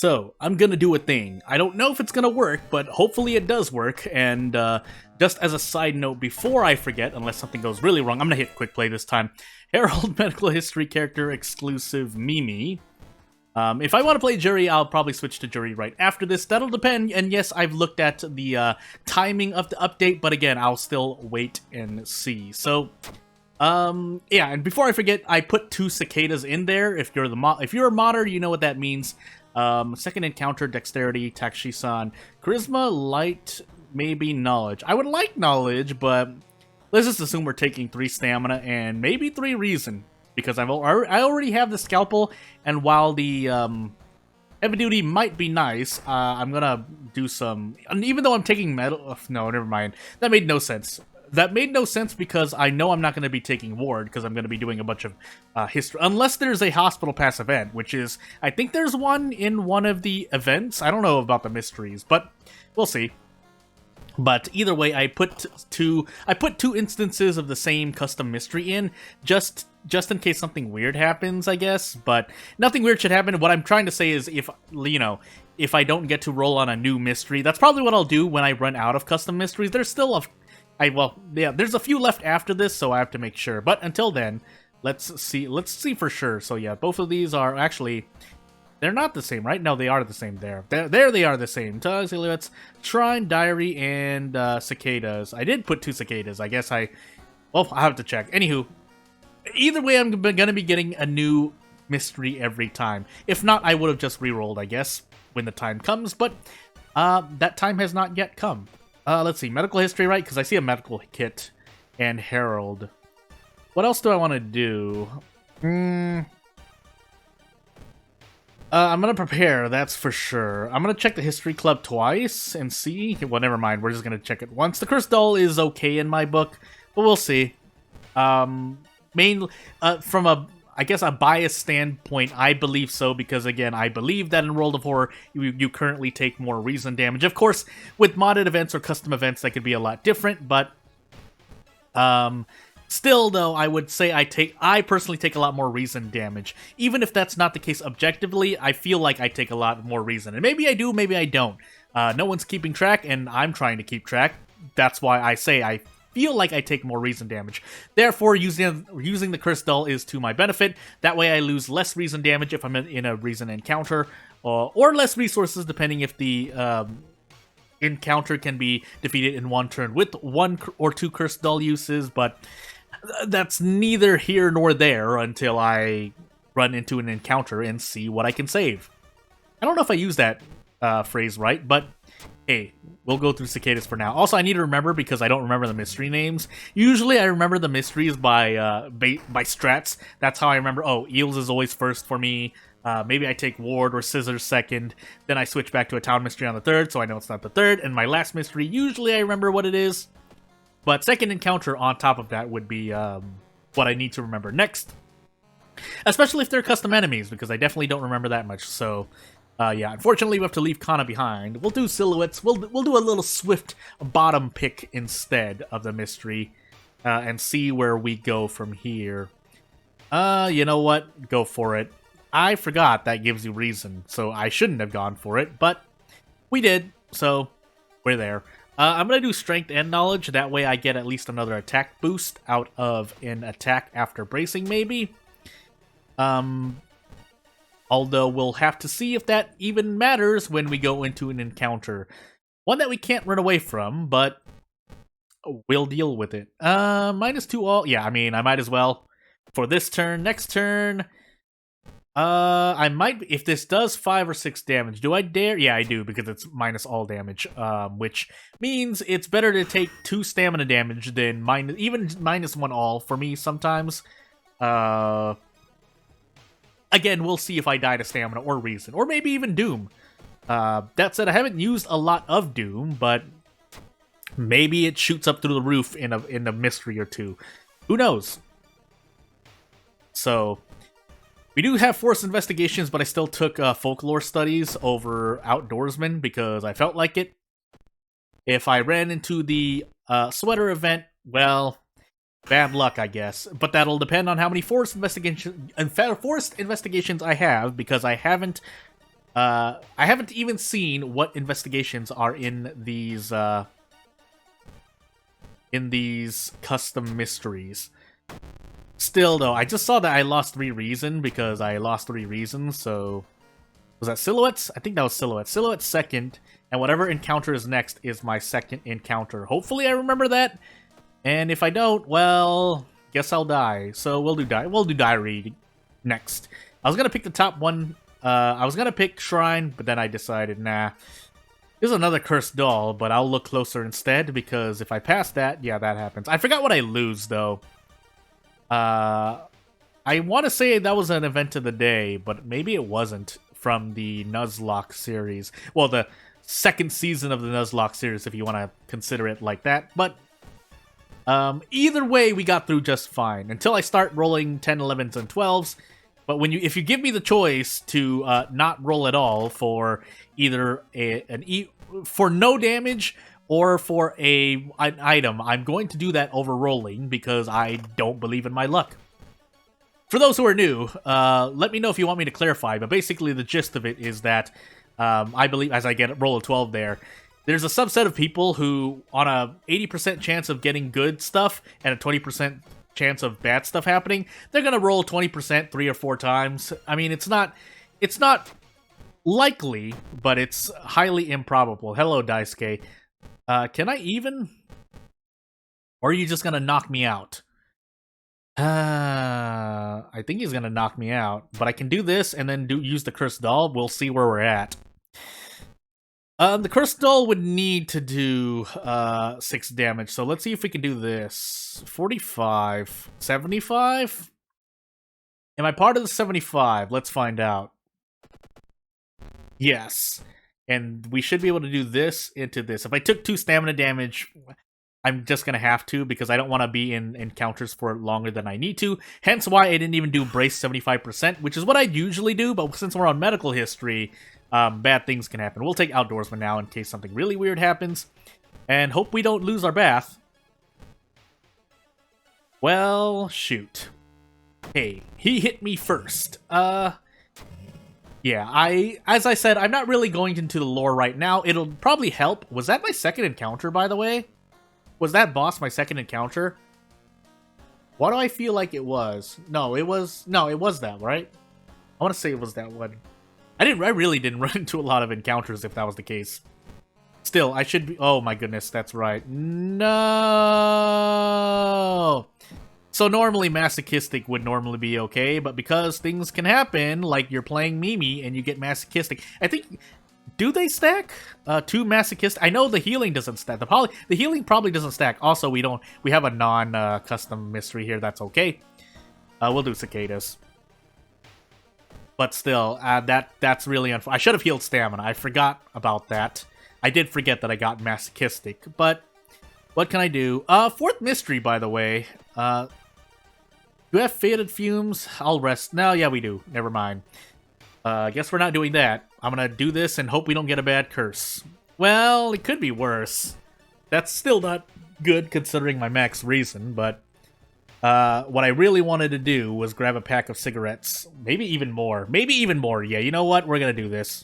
So, I'm gonna do a thing. I don't know if it's gonna work, but hopefully it does work, and just as a side note, before I forget, unless something goes really wrong, I'm gonna hit quick play this time. Herald Medical History Character Exclusive Mimi. If I want to play Jury, I'll probably switch to Jury right after this. That'll depend, and yes, I've looked at the timing of the update, but again, I'll still wait and see. So, yeah, and before I forget, I put 2 cicadas in there. If you're a modder, you know what that means. Second encounter, dexterity, Takshisan, charisma, light, maybe knowledge. I would like knowledge, but let's just assume we're taking 3 stamina and maybe 3 reason, because I already have the scalpel, and while the heavy duty might be nice, I'm gonna do some. And even though I'm taking metal, no, never mind. That made no sense. That made no sense because I know I'm not going to be taking ward because I'm going to be doing a bunch of history. Unless there's a hospital pass event, which is, I think there's one in one of the events. I don't know about the mysteries, but we'll see. But either way, I put two instances of the same custom mystery in, just in case something weird happens, I guess. But nothing weird should happen. What I'm trying to say is, if I don't get to roll on a new mystery, that's probably what I'll do when I run out of custom mysteries. There's still there's a few left after this, so I have to make sure. But until then, let's see for sure. So yeah, both of these are actually, they're not the same, right? No, they are the same there. There they are the same. Silhouettes, Shrine, Diary, and Cicadas. I did put 2 cicadas. I guess I'll have to check. Anywho, either way, I'm gonna be getting a new mystery every time. If not, I would have just re-rolled, I guess, when the time comes. But that time has not yet come. Let's see, medical history, right? Because I see a medical kit and Herald. What else do I want to do? I'm gonna prepare, that's for sure. I'm gonna check the history club twice and see. Well, never mind, we're just gonna check it once. The Curse Doll is okay in my book, but we'll see. From I guess a biased standpoint, I believe so, because again, I believe that in World of Horror, you currently take more reason damage. Of course, with modded events or custom events, that could be a lot different, but still, though, I would say I personally take a lot more reason damage. Even if that's not the case objectively, I feel like I take a lot more reason. And maybe I do, maybe I don't. No one's keeping track, and I'm trying to keep track. That's why I say I feel like I take more reason damage. Therefore, using the Curse Doll is to my benefit. That way I lose less reason damage if I'm in a reason encounter, or less resources depending if the encounter can be defeated in one turn with 1 or 2 Curse Doll uses, but that's neither here nor there until I run into an encounter and see what I can save. I don't know if I use that phrase right, but hey, we'll go through cicadas for now. Also, I need to remember, because I don't remember the mystery names. Usually I remember the mysteries by strats. That's how I remember. Oh, Eels is always first for me. Maybe I take Ward or Scissors second. Then I switch back to a town mystery on the 3rd, so I know it's not the 3rd. And my last mystery, usually I remember what it is. But second encounter on top of that would be what I need to remember next. Especially if they're custom enemies, because I definitely don't remember that much. So yeah, unfortunately we have to leave Kana behind. We'll do silhouettes. We'll do a little swift bottom pick instead of the mystery, and see where we go from here. You know what? Go for it. I forgot that gives you reason, so I shouldn't have gone for it, but we did, so we're there. I'm gonna do strength and knowledge. That way I get at least another attack boost out of an attack after bracing, maybe. Although we'll have to see if that even matters when we go into an encounter. One that we can't run away from, but we'll deal with it. -2 all. Yeah, I mean, I might as well. For this turn, next turn, I might, if this does 5 or 6 damage, do I dare? Yeah, I do, because it's minus all damage, which means it's better to take 2 stamina damage than -1 all for me sometimes. Again, we'll see if I die to stamina or reason, or maybe even Doom. That said, I haven't used a lot of Doom, but maybe it shoots up through the roof in a mystery or 2. Who knows? So, we do have Forced Investigations, but I still took Folklore Studies over Outdoorsman because I felt like it. If I ran into the sweater event, well, bad luck, I guess. But that'll depend on how many forced investigations I have, because I haven't I haven't even seen what investigations are in these custom mysteries. Still, though, I just saw that I lost 3 reason because I lost 3 reasons, so... Was that Silhouettes? I think that was Silhouettes. Silhouettes second, and whatever encounter is next is my second encounter. Hopefully I remember that, and if I don't, well, guess I'll die. So we'll do Diary next. I was gonna pick the top one. I was gonna pick Shrine, but then I decided, nah. There's another cursed doll, but I'll look closer instead, because if I pass that, yeah, that happens. I forgot what I lose, though. I want to say that was an event of the day, but maybe it wasn't from the Nuzlocke series. Well, the second season of the Nuzlocke series, if you want to consider it like that. But either way, we got through just fine. Until I start rolling 10, 11s, and 12s. But if you give me the choice to not roll at all for either for no damage or for an item, I'm going to do that over rolling because I don't believe in my luck. For those who are new, let me know if you want me to clarify, but basically the gist of it is that I believe, as I roll a 12 there's a subset of people who, on a 80% chance of getting good stuff and a 20% chance of bad stuff happening, they're gonna roll 20% 3 or 4 times. I mean, it's not likely, but it's highly improbable. Hello, Daisuke. Can I even? Or are you just gonna knock me out? I think he's gonna knock me out, but I can do this and then use the Cursed Doll. We'll see where we're at. The Cursed Doll would need to do 6 damage, so let's see if we can do this. 45. 75? Am I part of the 75? Let's find out. Yes. And we should be able to do this into this. If I took 2 stamina damage, I'm just going to have to because I don't want to be in encounters for longer than I need to. Hence why I didn't even do Brace 75%, which is what I usually do, but since we're on medical history, bad things can happen. We'll take Outdoorsman now in case something really weird happens. And hope we don't lose our bath. Well, shoot. Hey, he hit me first. Yeah, as I said, I'm not really going into the lore right now. It'll probably help. Was that my second encounter, by the way? Was that boss my second encounter? Why do I feel like it was? No, it was that, right? I want to say it was that one. I really didn't run into a lot of encounters if that was the case. Still, I should be... Oh my goodness, that's right. No! So normally masochistic would normally be okay, but because things can happen, like you're playing Mimi and you get masochistic, I think... Do they stack? 2 masochistic? I know the healing doesn't stack. The healing probably doesn't stack. Also, we have a non-custom mystery here. That's okay. We'll do cicadas. But still, that's really unfair. I should have healed stamina. I forgot about that. I did forget that I got masochistic. But what can I do? 4th mystery, by the way. Do we have faded fumes? I'll rest. No, yeah, we do. Never mind. Guess we're not doing that. I'm gonna do this and hope we don't get a bad curse. Well, it could be worse. That's still not good considering my max reason, but what I really wanted to do was grab a pack of cigarettes. Maybe even more. Maybe even more. Yeah, you know what? We're gonna do this.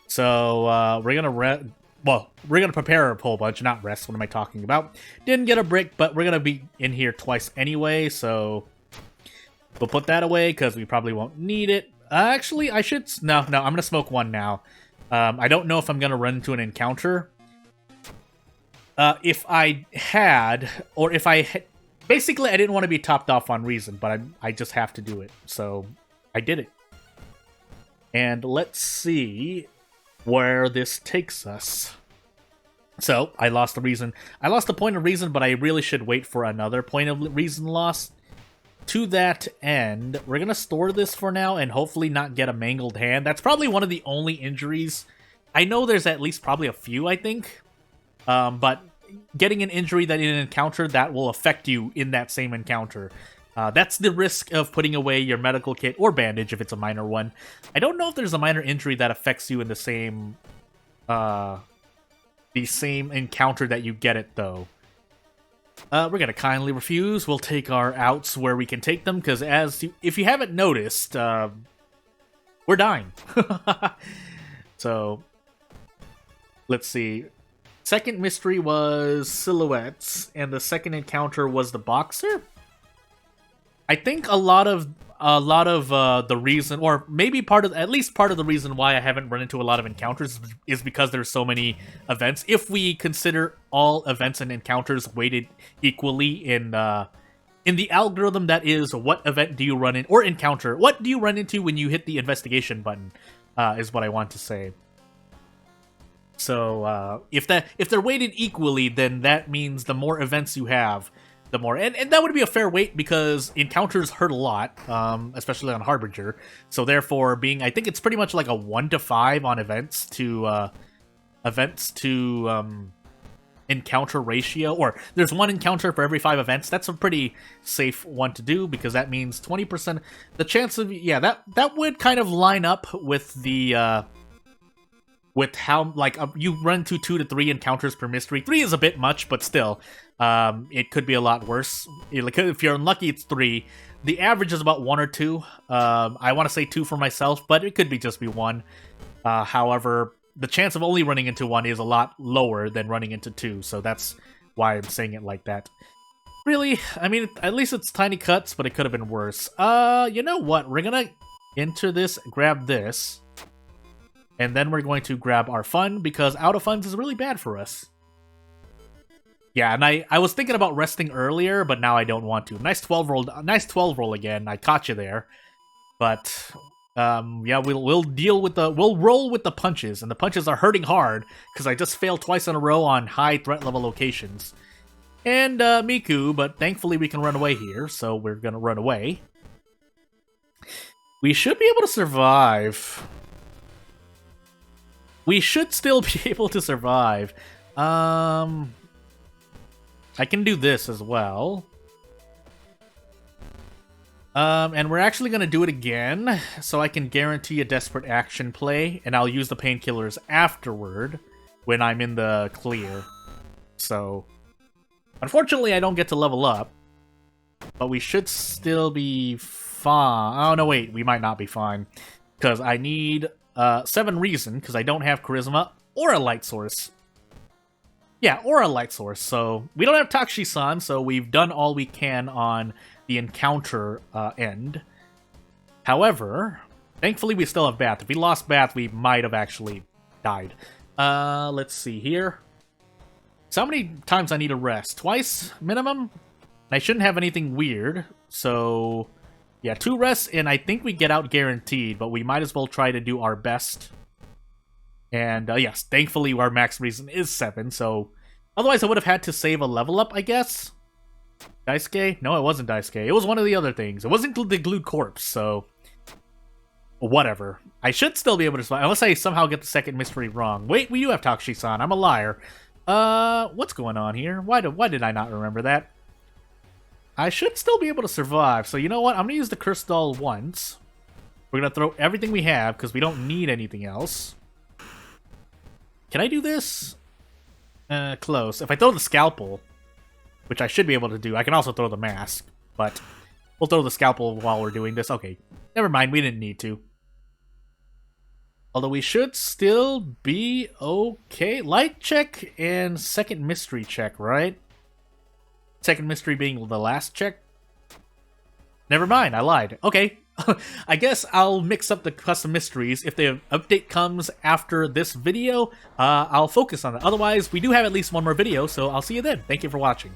So, we're gonna we're gonna prepare a whole bunch, not rest. What am I talking about? Didn't get a brick, but we're gonna be in here twice anyway, so we'll put that away because we probably won't need it. Actually, I should... No, I'm gonna smoke one now. I don't know if I'm gonna run into an encounter. If I had... Or if I... Basically, I didn't want to be topped off on reason, but I just have to do it. So, I did it. And let's see where this takes us. So, I lost the reason. I lost the point of reason, but I really should wait for another point of reason loss. To that end, we're going to store this for now and hopefully not get a mangled hand. That's probably one of the only injuries. I know there's at least probably a few, I think. But getting an injury that in an encounter, that will affect you in that same encounter. That's the risk of putting away your medical kit or bandage if it's a minor one. I don't know if there's a minor injury that affects you in the same encounter that you get it, though. We're going to kindly refuse. We'll take our outs where we can take them, because if you haven't noticed, we're dying. So, let's see. Second mystery was silhouettes, and the second encounter was the boxer. I think a lot of the reason, or maybe at least part of the reason why I haven't run into a lot of encounters is because there's so many events. If we consider all events and encounters weighted equally in the algorithm, that is, what event do you run in, or encounter, what do you run into when you hit the investigation button, is what I want to say. So, if they're weighted equally, then that means the more events you have, the more... And that would be a fair weight, because encounters hurt a lot, especially on Harbinger. So therefore, I think it's pretty much like a 1 to 5 on events to encounter ratio, or there's 1 encounter for every 5 events. That's a pretty safe one to do, because that means 20%. The chance of... Yeah, that would kind of line up with the... with how, like, you run to 2 to 3 encounters per mystery. 3 is a bit much, but still, it could be a lot worse. If you're unlucky, it's 3. The average is about 1 or 2. I want to say 2 for myself, but it could just be 1. However, the chance of only running into 1 is a lot lower than running into 2, so that's why I'm saying it like that. Really, I mean, at least it's tiny cuts, but it could have been worse. You know what? We're gonna enter this, grab this. And then we're going to grab our fun, because out of funds is really bad for us. Yeah, and I was thinking about resting earlier, but now I don't want to. Nice 12 roll again. I caught you there. But yeah, we'll roll with the punches, and the punches are hurting hard because I just failed twice in a row on high threat level locations. And Miku, but thankfully we can run away here, so we're gonna run away. We should be able to survive. We should still be able to survive. I can do this as well. And we're actually going to do it again, so I can guarantee a desperate action play, and I'll use the painkillers afterward when I'm in the clear. So, unfortunately, I don't get to level up, but we should still be fine. Oh, no, wait, we might not be fine, because I need 7 reason, because I don't have charisma or a light source. Yeah, or a light source. So we don't have Takushi-san, so we've done all we can on the encounter end. However, thankfully we still have Bath. If we lost Bath, we might have actually died. Let's see here. So how many times I need to rest? Twice minimum? I shouldn't have anything weird, so... Yeah, 2 rests, and I think we get out guaranteed, but we might as well try to do our best. And, yes, thankfully our max reason is 7, so... Otherwise I would have had to save a level up, I guess? Daisuke? No, it wasn't Daisuke. It was one of the other things. It wasn't the glued corpse, so... Whatever. I should still be able to survive, unless I somehow get the second mystery wrong. Wait, we do have Takushi-san. I'm a liar. What's going on here? Why did I not remember that? I should still be able to survive, so you know what? I'm gonna use the Cursed Doll once. We're gonna throw everything we have, because we don't need anything else. Can I do this? Close. If I throw the Scalpel, which I should be able to do, I can also throw the mask, but we'll throw the Scalpel while we're doing this. Okay, never mind, we didn't need to. Although we should still be okay. Light check and second mystery check, right? Second mystery being the last check? Never mind, I lied. Okay. I guess I'll mix up the custom mysteries. If the update comes after this video, I'll focus on it. Otherwise, we do have at least one more video, so I'll see you then. Thank you for watching.